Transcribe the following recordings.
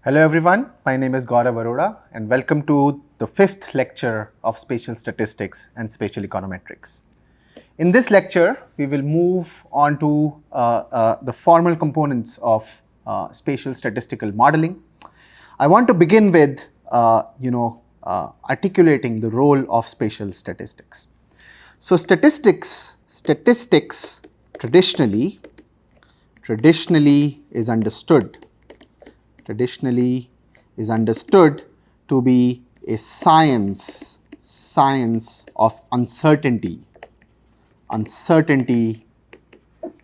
Hello everyone, my name is Gaurav Arora and welcome to the fifth lecture of Spatial Statistics and Spatial Econometrics. In this lecture, we will move on to the formal components of spatial statistical modeling. I want to begin with articulating the role of spatial statistics. So statistics traditionally is understood to be a science of uncertainty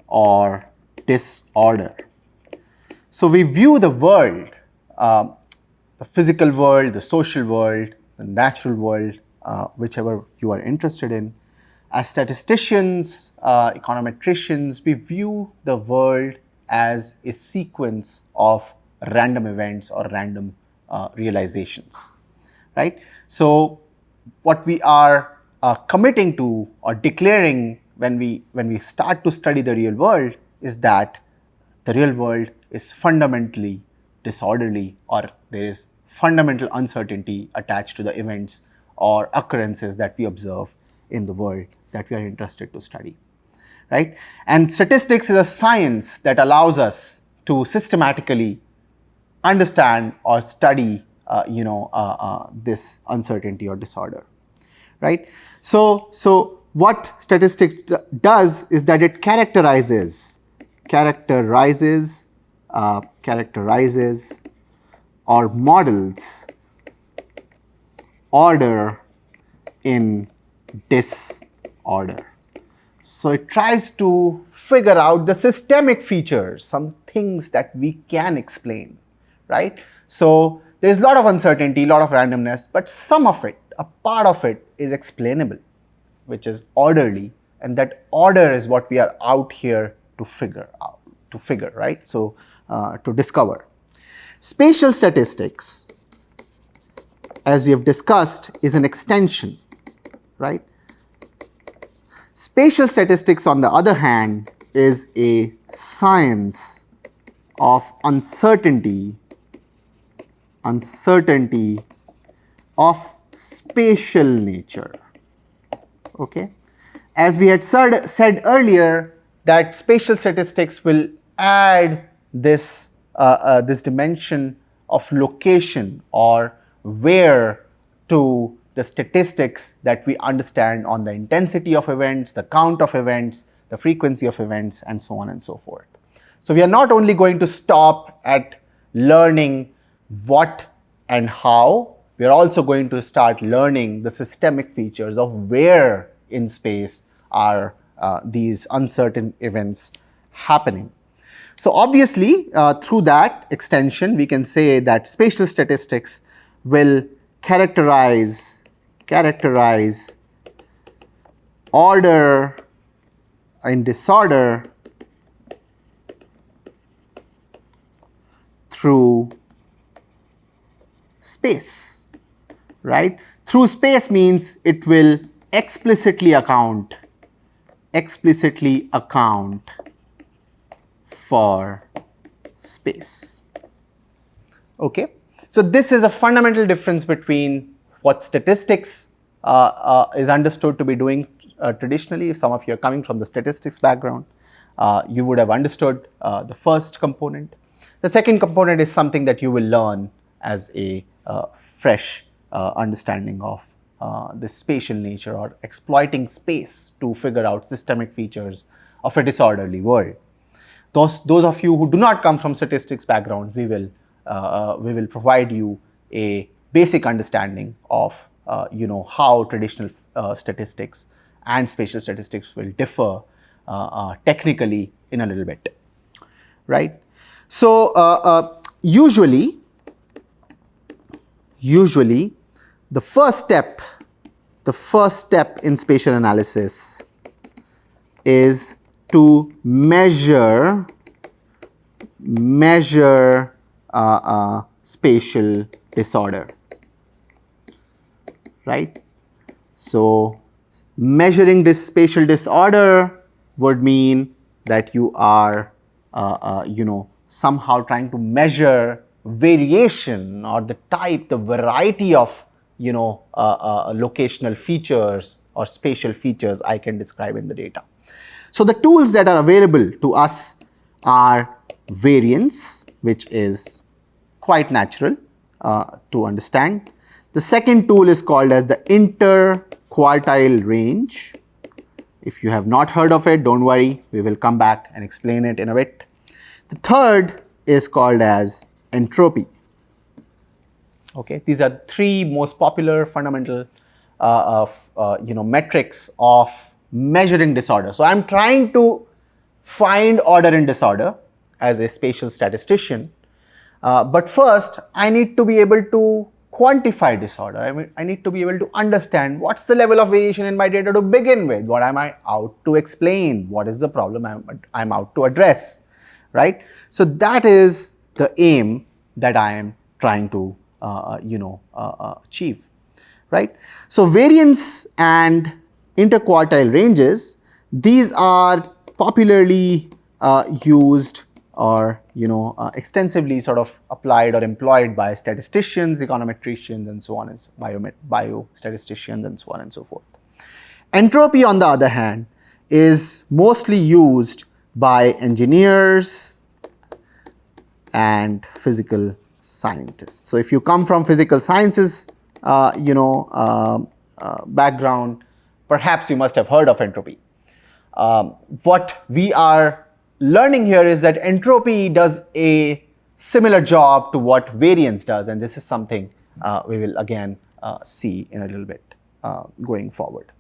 or disorder. So we view the world, the physical world, the social world, the natural world, whichever you are interested in. As statisticians, econometricians, we view the world as a sequence of random events or random realizations, right? So what we are committing to or declaring when we start to study the real world is that the real world is fundamentally disorderly, or there is fundamental uncertainty attached to the events or occurrences that we observe in the world that we are interested to study, right? And statistics is a science that allows us to systematically understand or study this uncertainty or disorder, right? So what statistics does is that it characterizes or models order in disorder. So it tries to figure out the systemic features, some things that we can explain, right? So there's a lot of uncertainty, a lot of randomness, but some of it, a part of it is explainable, which is orderly, and that order is what we are out here to figure out, right? So to discover. Spatial statistics, as we have discussed, is an extension, right? Spatial statistics, on the other hand, is a science of uncertainty of spatial nature. Okay? As we had said earlier, that spatial statistics will add this dimension of location or where to the statistics that we understand on the intensity of events, the count of events, the frequency of events, and so on and so forth. So we are not only going to stop at learning what and how, we are also going to start learning the systemic features of where in space are these uncertain events happening. So obviously, through that extension, we can say that spatial statistics will characterize order and disorder through space, right? Through space means it will explicitly account for space. Okay, so this is a fundamental difference between what statistics is understood to be doing traditionally. If some of you are coming from the statistics background, you would have understood the first component. The second component is something that you will learn as a fresh understanding of the spatial nature, or exploiting space to figure out systemic features of a disorderly world. Those of you who do not come from statistics background, we will provide you a basic understanding of how traditional statistics and spatial statistics will differ technically in a little bit, right? So usually the first step in spatial analysis is to measure spatial disorder, right? So measuring this spatial disorder would mean that you are somehow trying to measure variation or the type, the variety of, locational features or spatial features I can describe in the data. So the tools that are available to us are variance, which is quite natural to understand. The second tool is called as the interquartile range. If you have not heard of it, don't worry, we will come back and explain it in a bit. The third is called as entropy. Okay, these are three most popular fundamental metrics of measuring disorder. So I'm trying to find order in disorder as a spatial statistician, but first I need to be able to quantify disorder. I need to be able to understand what's the level of variation in my data to begin with. What am I out to explain? What is the problem I'm out to address, right? So that is the aim that I am trying to achieve, right? So variance and interquartile ranges, these are popularly used or extensively sort of applied or employed by statisticians, econometricians, and so on, and biostatisticians, and so on and so forth. Entropy, on the other hand, is mostly used by engineers and physical scientists. So if you come from physical sciences background, perhaps you must have heard of entropy. What we are learning here is that entropy does a similar job to what variance does, and this is something we will again see in a little bit going forward.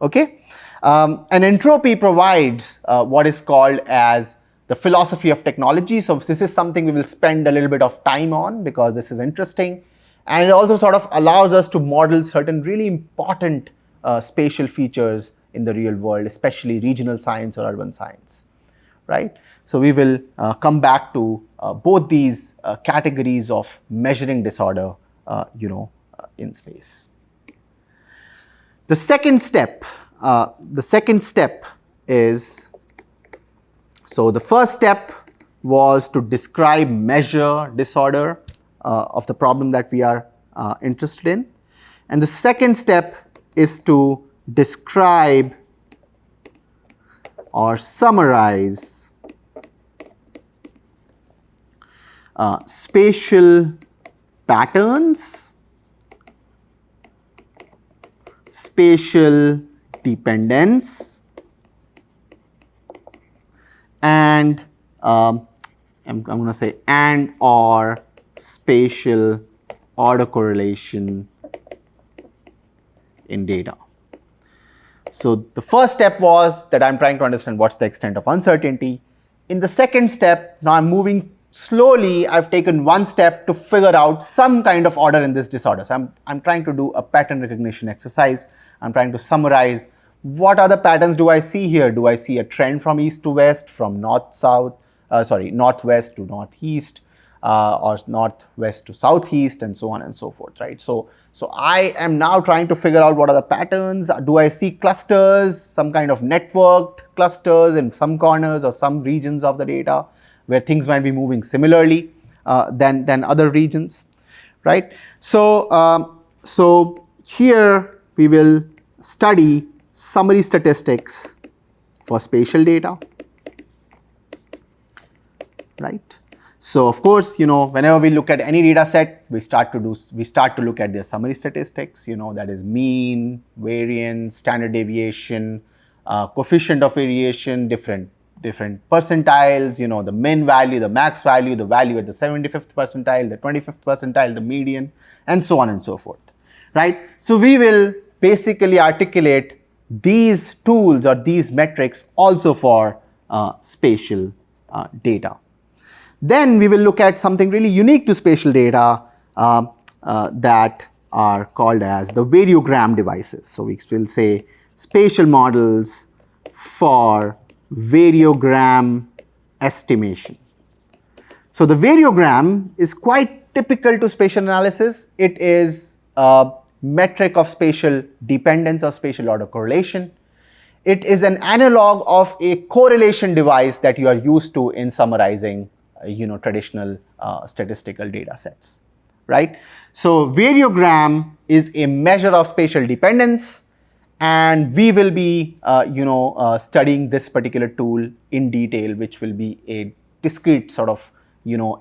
Okay, and entropy provides what is called as the philosophy of technology. So this is something we will spend a little bit of time on because this is interesting, and it also sort of allows us to model certain really important spatial features in the real world, especially regional science or urban science, right? So we will come back to both these categories of measuring disorder, in space. The second step is, so the first step was to describe, measure disorder of the problem that we are interested in, and the second step is to describe or summarize spatial patterns, spatial dependence, and I'm going to say and or spatial order correlation in data. So the first step was that I'm trying to understand what's the extent of uncertainty. In the second step, now I'm moving slowly. I've taken one step to figure out some kind of order in this disorder. So I'm trying to do a pattern recognition exercise. I'm trying to summarize what other patterns do I see here. Do I see a trend from east to west, from northwest to northeast, or northwest to southeast, and so on and so forth, right? So I am now trying to figure out what are the patterns. Do I see clusters, some kind of networked clusters in some corners or some regions of the data where things might be moving similarly than other regions, right? So here we will study summary statistics for spatial data, right? So of course, whenever we look at any data set, we start to look at their summary statistics, that is mean, variance, standard deviation, coefficient of variation, different percentiles, the min value, the max value, the value at the 75th percentile, the 25th percentile, the median, and so on and so forth, right? So we will basically articulate these tools or these metrics also for spatial data. Then we will look at something really unique to spatial data that are called as the variogram devices. So we will say spatial models for variogram estimation. So the variogram is quite typical to spatial analysis. It is a metric of spatial dependence or spatial order correlation. It is an analog of a correlation device that you are used to in summarizing traditional statistical data sets, right? So variogram is a measure of spatial dependence, and we will be studying this particular tool in detail, which will be a discrete sort of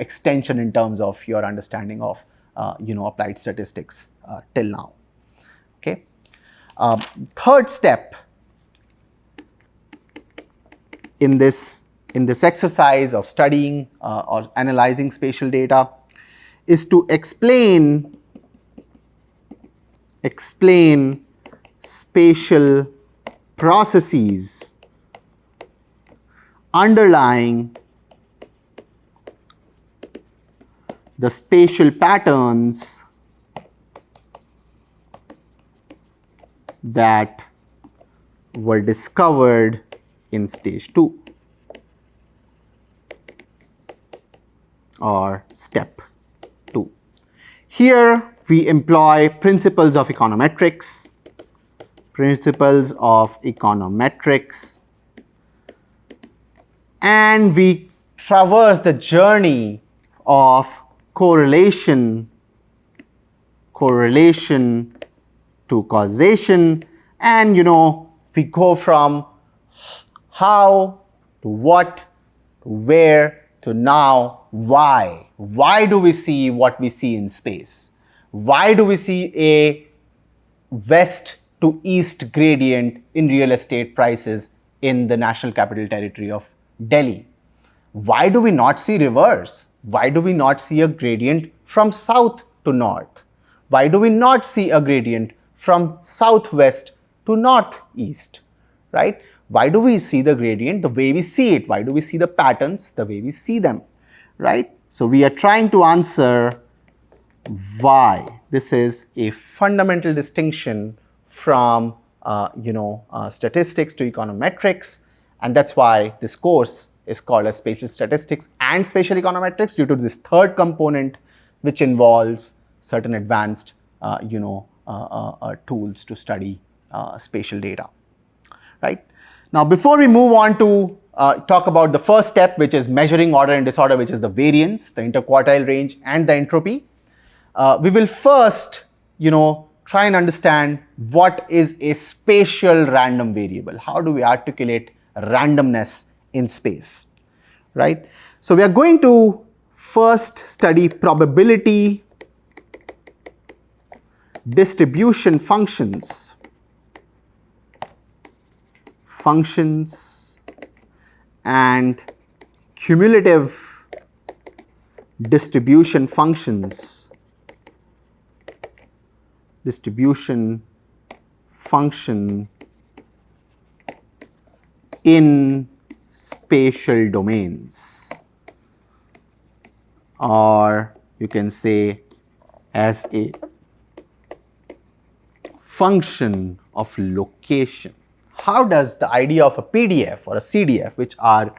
extension in terms of your understanding of applied statistics till now. Okay. Third step in this exercise of studying or analyzing spatial data is to explain spatial processes underlying the spatial patterns that were discovered in stage 2 or step 2. Here we employ principles of econometrics, and we traverse the journey of correlation to causation, and we go from how to what to where to now why. Why do we see what we see in space? Why do we see a west to east gradient in real estate prices in the National Capital Territory of Delhi? Why do we not see reverse? Why do we not see a gradient from south to north? Why do we not see a gradient from southwest to northeast, right? Why do we see the gradient the way we see it? Why do we see the patterns the way we see them, right? So we are trying to answer why. This is a fundamental distinction from statistics to econometrics, and that's why this course is called as spatial statistics and spatial econometrics, due to this third component, which involves certain advanced tools to study spatial data, right? Now, before we move on to talk about the first step, which is measuring order and disorder, which is the variance, the interquartile range, and the entropy, we will first try and understand what is a spatial random variable. How do we articulate randomness in space, right? So we are going to first study probability distribution functions and cumulative distribution functions in spatial domains, or you can say as a function of location. How does the idea of a PDF or a CDF, which are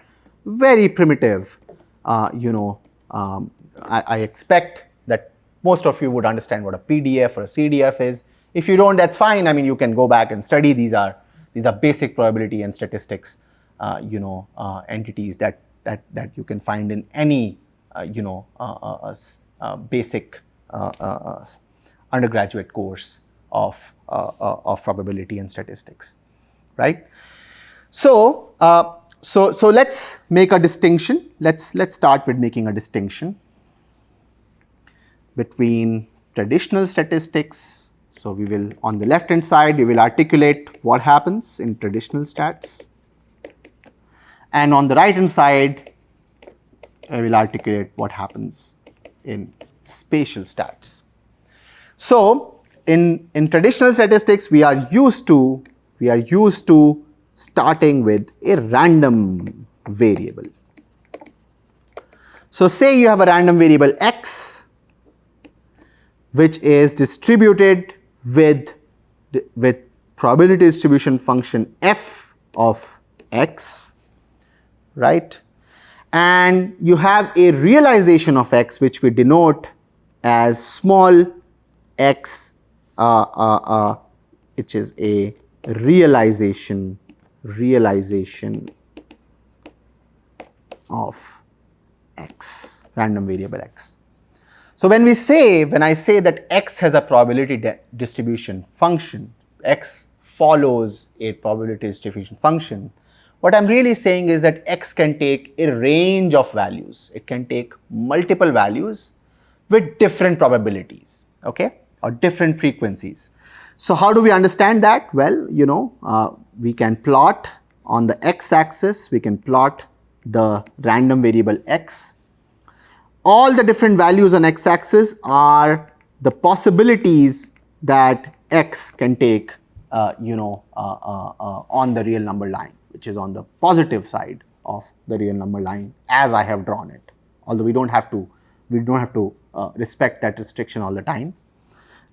very primitive, I expect that most of you would understand what a PDF or a CDF is. If you don't, that's fine. I mean, you can go back and study. These are basic probability and statistics, entities that you can find in any, basic undergraduate course of probability and statistics, right? So let's make a distinction. Let's start with making a distinction between traditional statistics. So we will, on the left hand side, we will articulate what happens in traditional stats, and on the right hand side, I will articulate what happens in spatial stats. So in traditional statistics, we are used to starting with a random variable. So say you have a random variable x, which is distributed with probability distribution function f of x, right? And you have a realization of x, which we denote as small x, which is a realization of x, random variable x. So when I say that x has a probability distribution function, x follows a probability distribution function, what I'm really saying is that x can take a range of values. It can take multiple values with different probabilities, okay, or different frequencies. So how do we understand that? Well, we can plot on the x-axis, we can plot the random variable x. All the different values on x-axis are the possibilities that x can take, on the real number line, which is on the positive side of the real number line as I have drawn it. Although we don't have to respect that restriction all the time,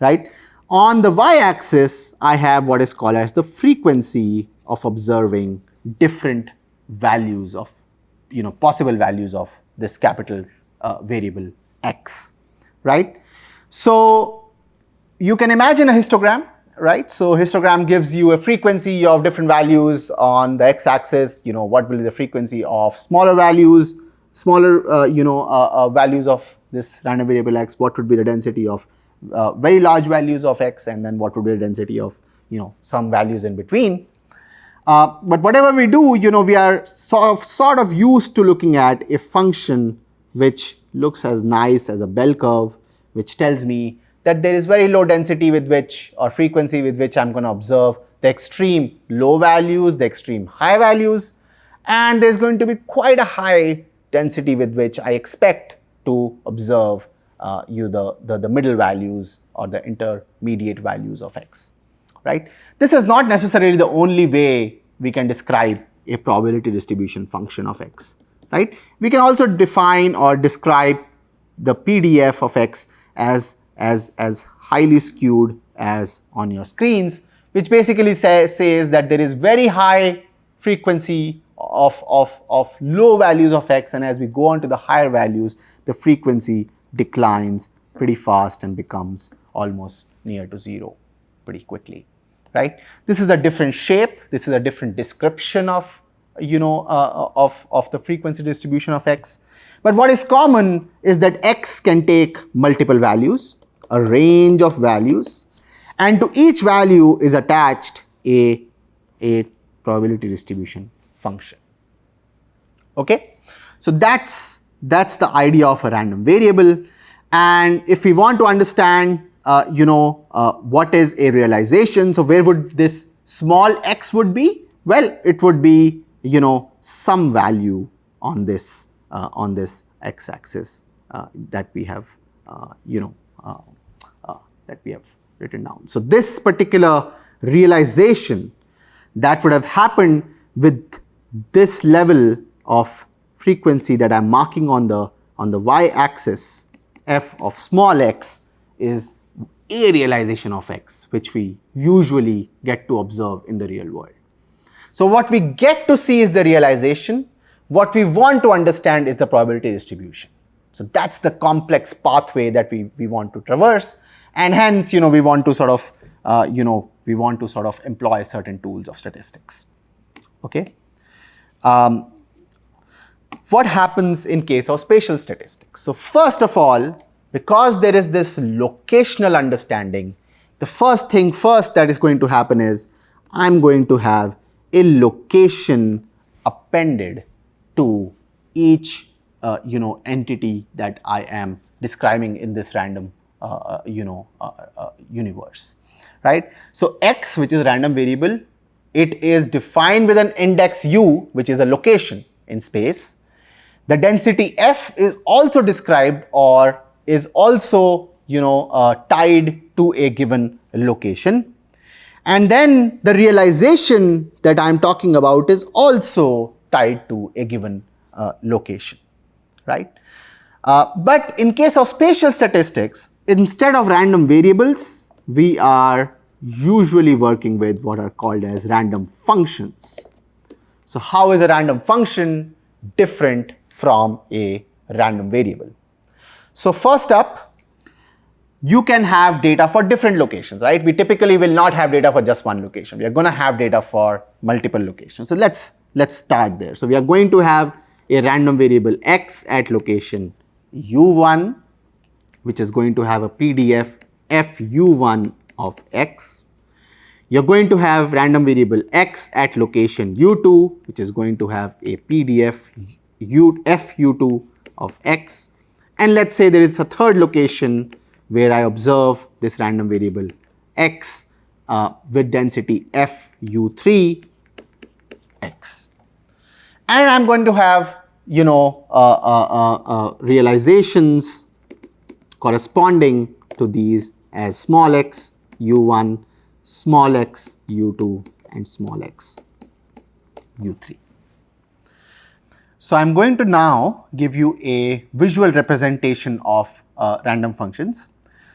right? On the y-axis, I have what is called as the frequency of observing different values of, possible values of this capital variable x, right? So you can imagine a histogram, right? So histogram gives you a frequency of different values on the x-axis. What will be the frequency of smaller values, values of this random variable x? What would be the density of very large values of x, and then what would be the density of some values in between? But whatever we do, we are sort of used to looking at a function which looks as nice as a bell curve, which tells me that there is very low density with which, or frequency with which I'm going to observe the extreme low values, the extreme high values, and there's going to be quite a high density with which I expect to observe the middle values or the intermediate values of x, right? This is not necessarily the only way we can describe a probability distribution function of x, right? We can also define or describe the PDF of x as highly skewed as on your screens, which basically says that there is very high frequency of low values of x, and as we go on to the higher values, the frequency declines pretty fast and becomes almost near to zero pretty quickly, right? This is a different shape. This is a different description of of the frequency distribution of x. But what is common is that x can take multiple values, a range of values, and to each value is attached a probability distribution function. Okay, so that's the idea of a random variable. And if we want to understand what is a realization, so where would this small x would be? Well, it would be some value on this x-axis that we have written down. So this particular realization that would have happened with this level of frequency that I'm marking on the y-axis, f of small x, is a realization of x, which we usually get to observe in the real world. So what we get to see is the realization. What we want to understand is the probability distribution. So that's the complex pathway that we want to traverse, and hence we want to sort of employ certain tools of statistics. Okay. What happens in case of spatial statistics? So first of all, because there is this locational understanding, the first thing that is going to happen is I'm going to have a location appended to each entity that I am describing in this random universe, right? So x, which is a random variable, it is defined with an index u, which is a location in space. The density f is also described or is also tied to a given location. And then the realization that I'm talking about is also tied to a given location, right? But in case of spatial statistics, instead of random variables, we are usually working with what are called as random functions. So how is a random function different from a random variable? So first up, you can have data for different locations, right? We typically will not have data for just one location. We are going to have data for multiple locations. So let's start there. So we are going to have a random variable x at location u1, which is going to have a PDF fu1 of x. You're going to have random variable x at location u2, which is going to have a PDF fu2 of x. And let's say there is a third location where I observe this random variable x with density fu3 x. And I'm going to have, you know, realizations corresponding to these as small x u1, small x u2, and small x u3. So I'm going to now give you a visual representation of random functions.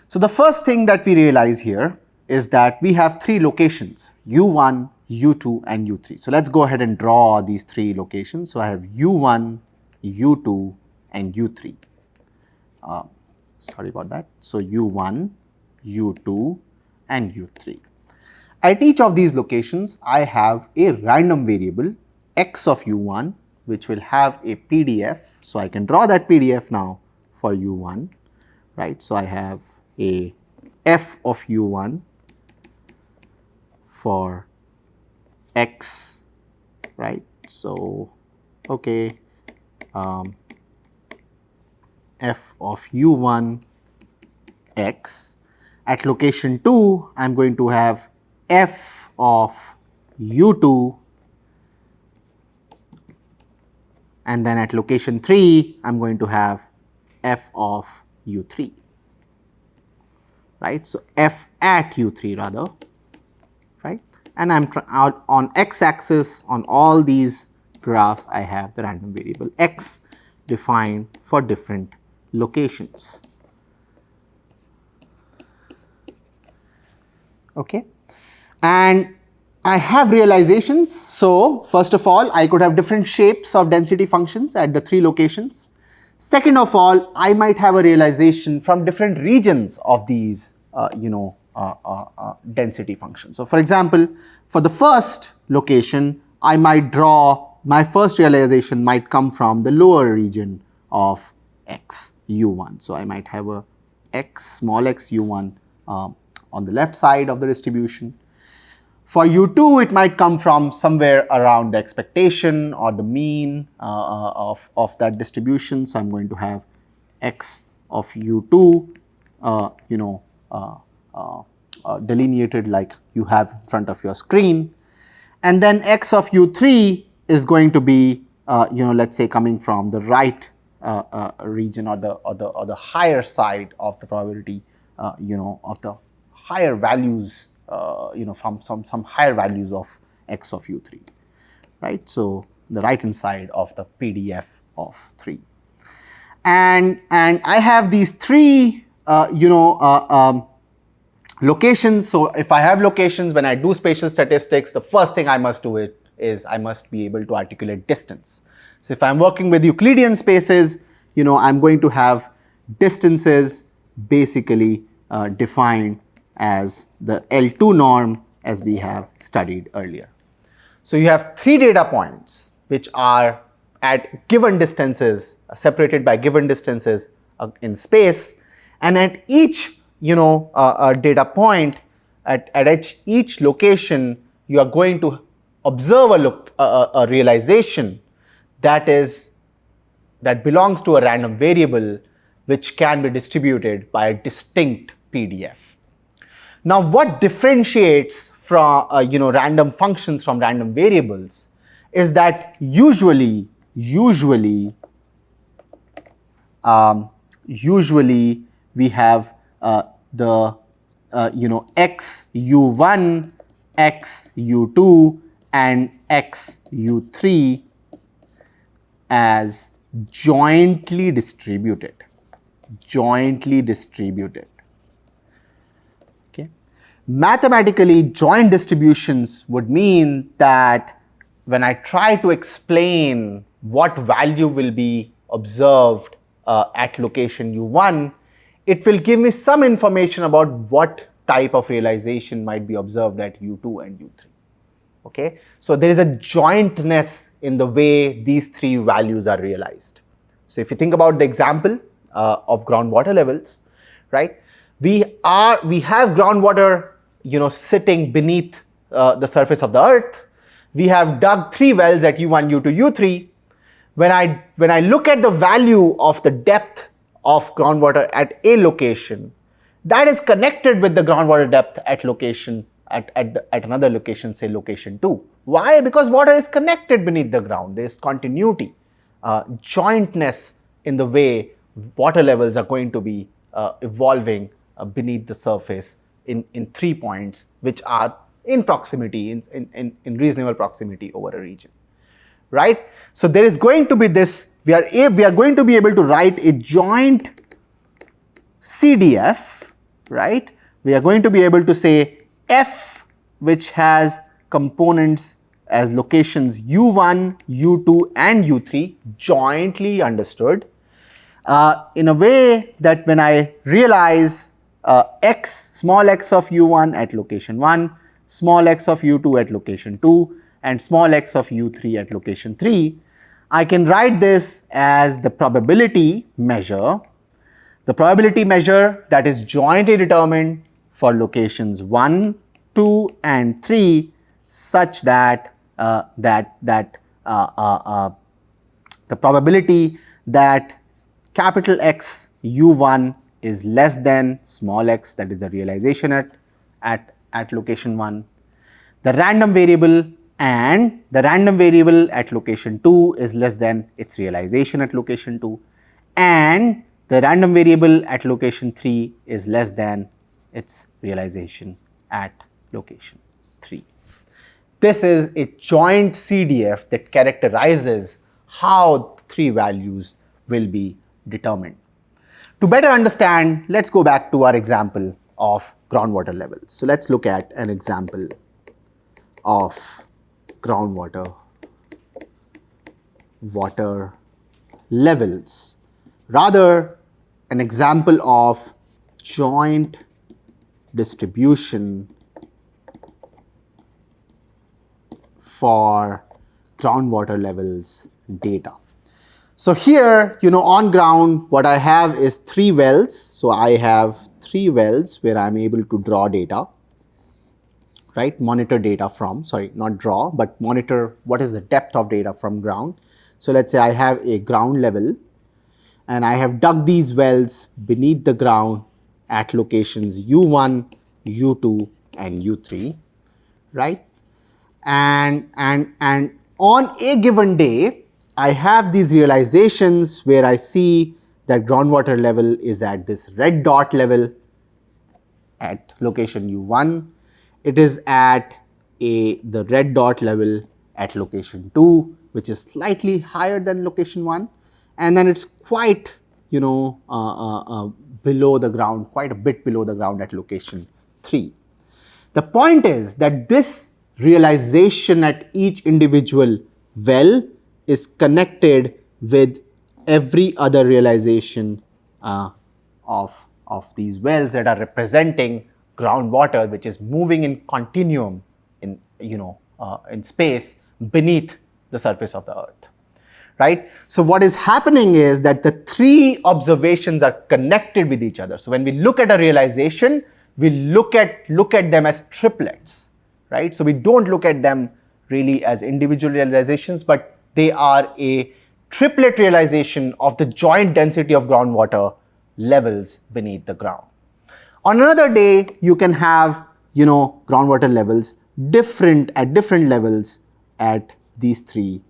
So the first thing that we realize here is that we have three locations u1, u2, and u3. So let's go ahead and draw these three locations. So I have u1, u2, and u3. Sorry about that. So u1, u2, and u3. At each of these locations, I have a random variable x of u1, which will have a PDF. So I can draw that PDF now for u1, right? So I have a f of u1 for x, right? So, okay, f of u1 x. At location 2, I am going to have f of u2, and then at location 3, I am going to have f of u3, right? So, f at u3 rather, right? And I am out on x-axis on all these graphs, I have the random variable x defined for different locations. Okay, and I have realizations. So first of all, I could have different shapes of density functions at the three locations. Second of all, I might have a realization from different regions of these density functions. So for example, for the first location, I might draw my first realization might come from the lower region of x u1. So I might have a x small x u1 on the left side of the distribution. For u2, it might come from somewhere around the expectation or the mean of that distribution. So I'm going to have x of u2 delineated like you have in front of your screen, and then x of u3 is going to be let's say coming from the right region or the higher side of the probability of the higher values from some higher values of x of u3, right? So the right hand side of the PDF of 3, and I have these three locations. So if I have locations, when I do spatial statistics, the first thing I must do is I must be able to articulate distance. So if I'm working with Euclidean spaces, I'm going to have distances basically defined as the L2 norm as we have studied earlier. So you have three data points which are at given distances, separated by given distances in space, and at each data point, at each location, you are going to observe a realization that belongs to a random variable which can be distributed by a distinct PDF. Now, what differentiates from random functions from random variables is that usually we have the x u1, x u2, and x u3 as jointly distributed. Okay. Mathematically, joint distributions would mean that when I try to explain what value will be observed at location u1, it will give me some information about what type of realization might be observed at u2 and u3. Okay, so there is a jointness in the way these three values are realized. So if you think about the example of groundwater levels, right? We have groundwater, sitting beneath the surface of the earth. We have dug 3 wells at U1, U2, U3. When I look at the value of the depth of groundwater at a location, that is connected with the groundwater depth at location at another location, say location 2. Why? Because water is connected beneath the ground. There is continuity, jointness in the way water levels are going to be evolving beneath the surface in 3 points which are in proximity, in reasonable proximity over a region. Right? So there is going to be this, we are going to be able to write a joint CDF, right? We are going to be able to say F, which has components as locations U1, U2 and U3 jointly understood, in a way that when I realize x, small x of U1 at location 1, small x of U2 at location 2 and small x of U3 at location 3, I can write this as the probability measure. The probability measure that is jointly determined for locations 1, 2 and 3 such that the probability that capital X U1 is less than small x, that is the realization at location 1. The random variable and the random variable at location 2 is less than its realization at location 2, and the random variable at location 3 is less than its realization at location 3. This is a joint CDF that characterizes how 3 values will be determined. To better understand, let's go back to our example of groundwater levels. So let's look at an example of groundwater levels, rather an example of joint distribution for groundwater levels data. So here, on ground, what I have is 3 wells. So I have 3 wells where I'm able to draw data, right? Monitor data from, sorry, not draw, but monitor what is the depth of data from ground. So let's say I have a ground level and I have dug these wells beneath the ground at locations U1, U2 and U3, right? And on a given day, I have these realizations where I see that groundwater level is at this red dot level at location U1. It is at the red dot level at location 2, which is slightly higher than location 1, and then it's quite below the ground, quite a bit below the ground at location 3. The point is that this realization at each individual well is connected with every other realization of these wells that are representing groundwater, which is moving in continuum in space beneath the surface of the earth, right? So what is happening is that the 3 observations are connected with each other. So when we look at a realization, we look at them as triplets, right? So we don't look at them really as individual realizations, but they are a triplet realization of the joint density of groundwater levels beneath the ground. On another day, you can have, groundwater levels at different levels at these 3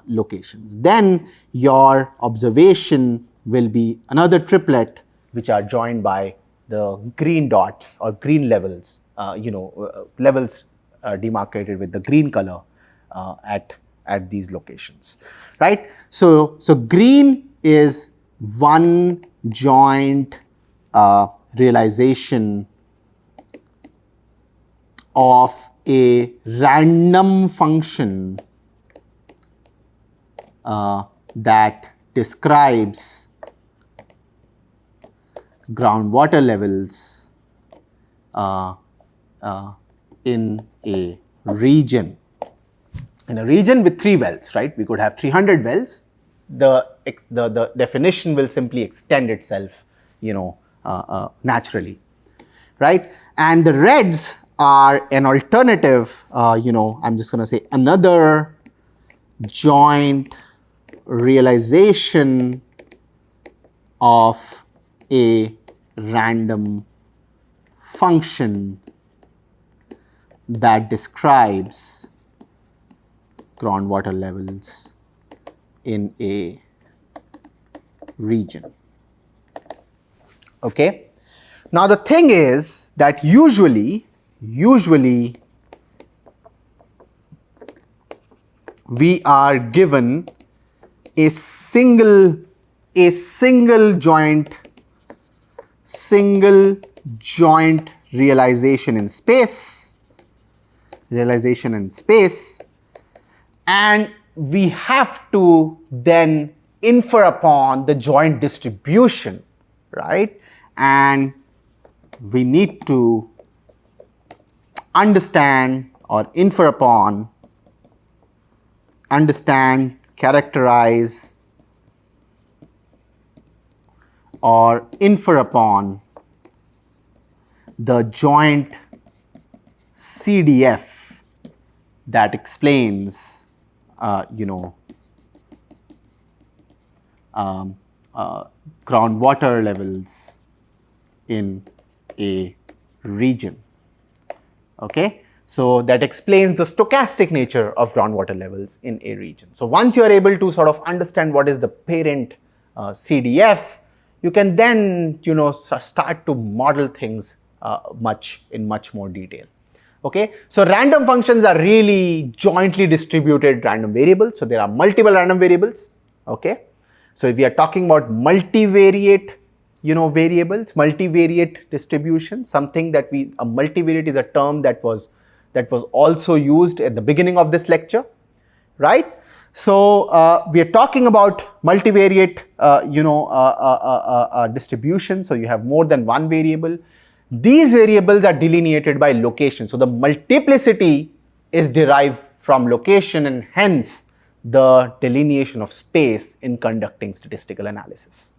locations. Then your observation will be another triplet which are joined by the green dots or green levels, levels demarcated with the green color at these locations, right? So green is one joint realization of a random function that describes groundwater levels in a region. in a region with 3 wells, right? We could have 300 wells. The definition will simply extend itself, naturally, right? And the reds are an alternative, I'm just going to say another joint realization of a random function that describes groundwater levels in a region. Okay. Now the thing is that usually we are given a single joint realization in space, and we have to then infer upon the joint distribution, right? And we need to understand or infer upon, characterize or infer upon the joint CDF that explains, groundwater levels in a region. Okay, so that explains the stochastic nature of groundwater levels in a region. So once you are able to sort of understand what is the parent CDF, you can then start to model things in much more detail. Okay, so random functions are really jointly distributed random variables. So there are multiple random variables. Okay, so if we are talking about multivariate variables, multivariate distribution, something that a multivariate is a term that was also used at the beginning of this lecture, right? So we are talking about multivariate distribution. So you have more than one variable. These variables are delineated by location. So the multiplicity is derived from location, and hence the delineation of space in conducting statistical analysis,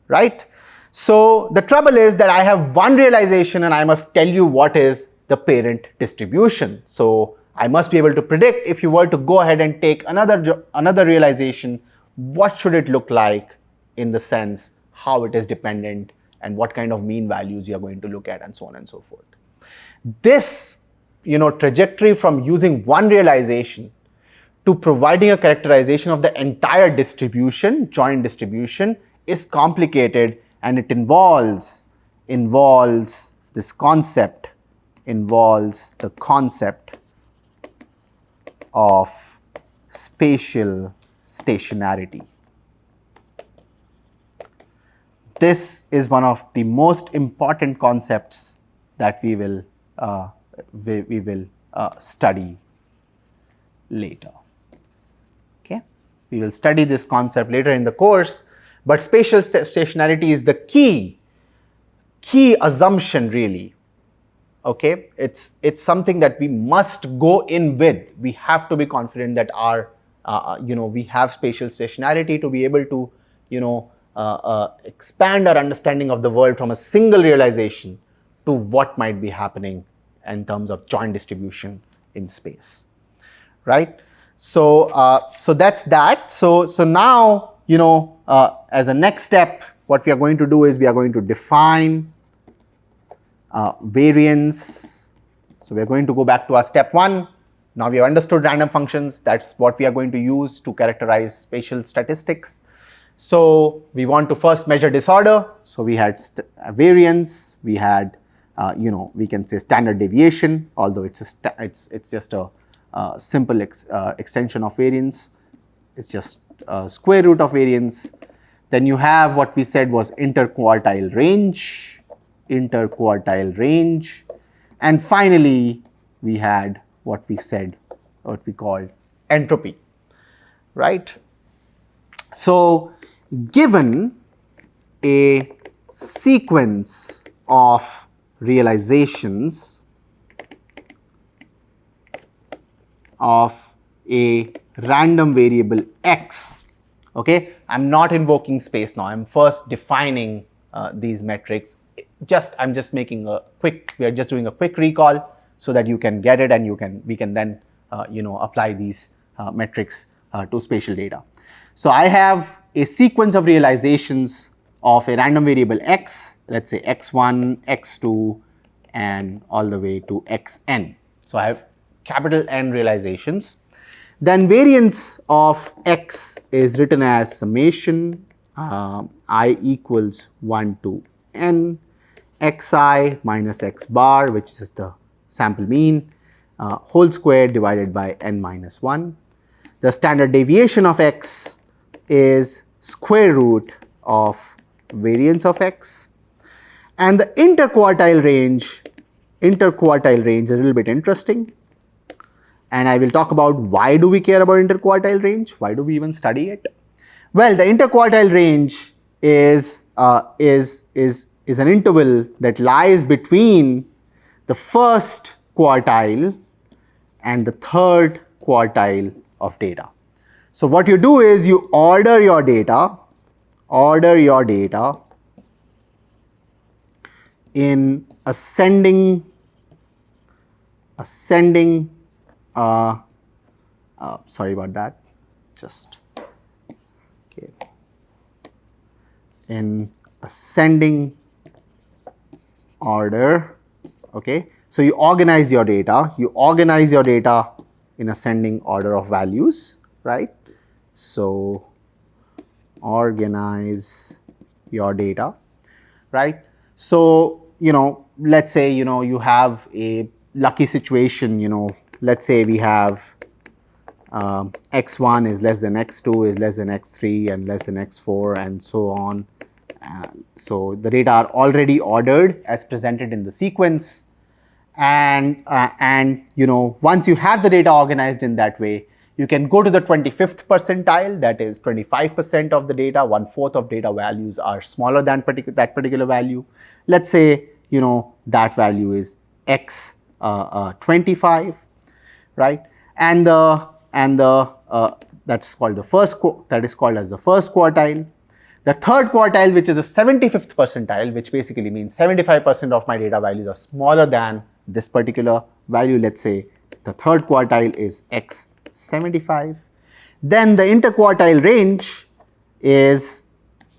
right? So the trouble is that I have one realization and I must tell you what is the parent distribution. So I must be able to predict, if you were to go ahead and take another realization, what should it look like, in the sense how it is dependent and what kind of mean values you are going to look at, and so on and so forth. This trajectory from using one realization to providing a characterization of the entire distribution, joint distribution, is complicated, and it involves the concept of spatial stationarity. This is one of the most important concepts that we will study later. Okay, we will study this concept later in the course, but spatial stationarity is the key assumption, really. Okay, it's something that we must go in with. We have to be confident that we have spatial stationarity to be able to expand our understanding of the world from a single realization to what might be happening in terms of joint distribution in space, right? So that's that. So now as a next step, what we are going to do is we are going to define variance. So we are going to go back to our step 1. Now we have understood random functions. That's what we are going to use to characterize spatial statistics. So we want to first measure disorder. So we had variance, we had we can say standard deviation, although it's just a simple extension of variance. It's just square root of variance. Then you have what we said was interquartile range, and finally we had what we called entropy, right? So given a sequence of realizations of a random variable x. Okay, I'm not invoking space now. I'm first defining these metrics. I'm just making a quick. We are just doing a quick recall so that you can get it, and we can then apply these metrics to spatial data. So I have a sequence of realizations of a random variable x. Let's say x1, x2, and all the way to xn. So I have capital N realizations. Then variance of x is written as summation I equals 1 to n xi minus x bar, which is the sample mean, whole square divided by n minus 1. The standard deviation of x is square root of variance of x. And the interquartile range is a little bit interesting. And I will talk about why do we care about interquartile range? Why do we even study it? Well, the interquartile range is an interval that lies between the first quartile and the third quartile of data. So what you do is you order your data in ascending sorry about that, just okay, in ascending order. Okay, so you organize your data in ascending order of values, right? So organize your data, right? So let's say you have a lucky situation. Let's say we have x1 is less than x2 is less than x3 and less than x4 and so on. So the data are already ordered as presented in the sequence, and once you have the data organized in that way, you can go to the 25th percentile. That is 25% of the data, 1/4 of data values are smaller than that particular value. Let's say that value is x 25, right? And that's called the first quartile. The third quartile, which is the 75th percentile, which basically means 75% of my data values are smaller than this particular value. Let's say the third quartile is x 75. Then the interquartile range is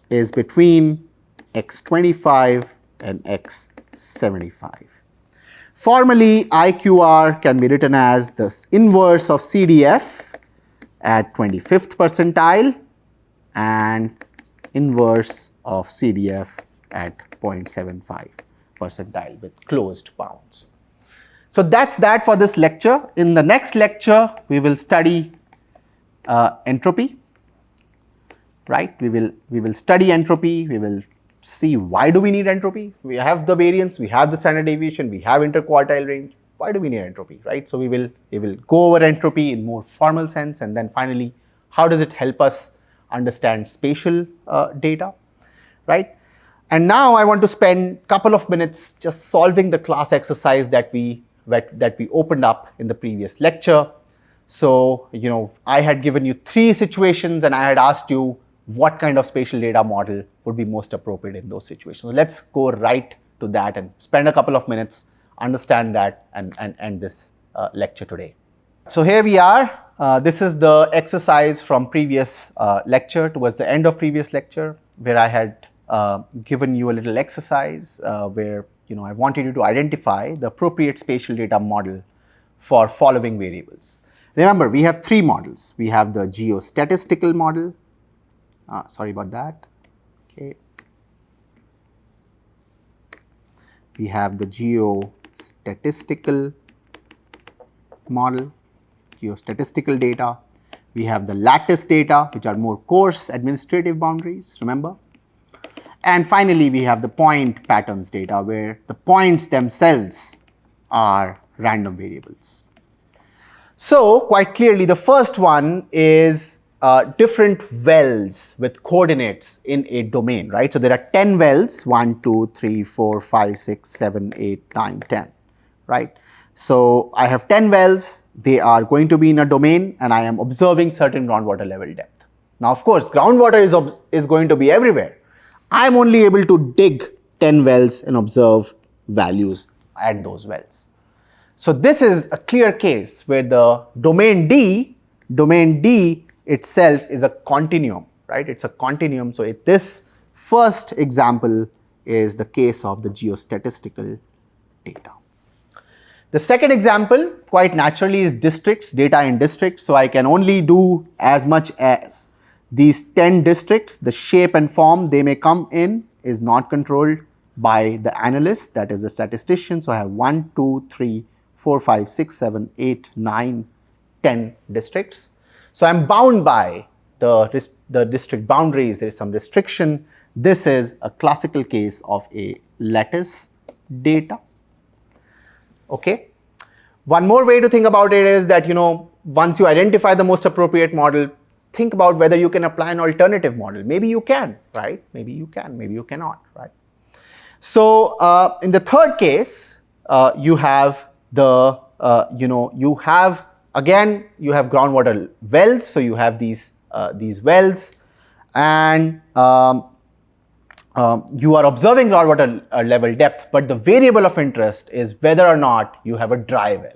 between x 25 and x 75. Formally, IQR can be written as the inverse of CDF at 25th percentile and inverse of CDF at 0.75 percentile with closed bounds. So that's that for this lecture. In the next lecture, we will study entropy, right? We will study entropy. We will see why do we need entropy. We have the variance, we have the standard deviation, we have interquartile range. Why do we need entropy, right? So we will go over entropy in more formal sense, and then finally, how does it help us understand spatial data, right? And now I want to spend a couple of minutes just solving the class exercise that we opened up in the previous lecture. So I had given you 3 situations and I had asked you what kind of spatial data model would be most appropriate in those situations. So let's go right to that and spend a couple of minutes, understand that, and end this lecture today. So here we are. This is the exercise from previous lecture, towards the end of previous lecture, where I had given you a little exercise where I wanted you to identify the appropriate spatial data model for following variables. Remember, we have 3 models. We have the geostatistical model. Sorry about that. Okay. We have the geostatistical model, geostatistical data. We have the lattice data, which are more coarse administrative boundaries, remember? And finally, we have the point patterns data, where the points themselves are random variables. So quite clearly, the first one is different wells with coordinates in a domain, right? So there are 10 wells, 1, 2, 3, 4, 5, 6, 7, 8, 9, 10, right? So I have 10 wells, they are going to be in a domain, and I am observing certain groundwater level depth. Now, of course, groundwater is going to be everywhere. I'm only able to dig 10 wells and observe values at those wells. So this is a clear case where the domain D itself is a continuum, right? It's a continuum. So this first example is the case of the geostatistical data. The second example, quite naturally, is districts, data in districts. So I can only do as much as these 10 districts. The shape and form they may come in is not controlled by the analyst, that is the statistician. So I have 1, 2, 3, 4, 5, 6, 7, 8, 9, 10 districts. So I'm bound by the district boundaries. There is some restriction. This is a classical case of a lattice data. Okay. One more way to think about it is that, once you identify the most appropriate model, think about whether you can apply an alternative model. Maybe you can, right? Maybe you can, maybe you cannot, right? So in the third case, you have the, you have groundwater wells. So you have these wells, and you are observing groundwater level depth, but the variable of interest is whether or not you have a dry well.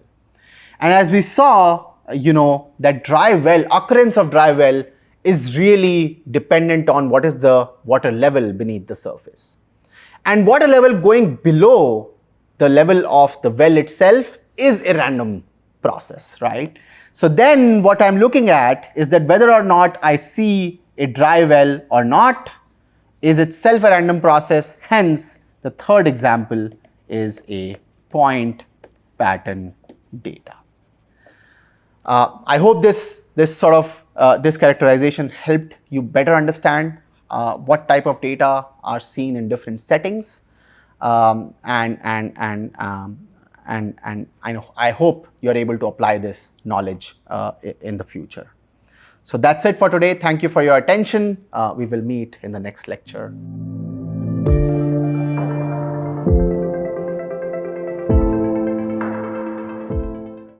And as we saw, that dry well, occurrence of dry well is really dependent on what is the water level beneath the surface. And water level going below the level of the well itself is a random process, right? So then what I'm looking at is that whether or not I see a dry well or not is itself a random process. Hence, the third example is a point pattern data. I hope this characterization helped you better understand what type of data are seen in different settings, and I hope you are able to apply this knowledge in the future. So that's it for today. Thank you for your attention. We will meet in the next lecture.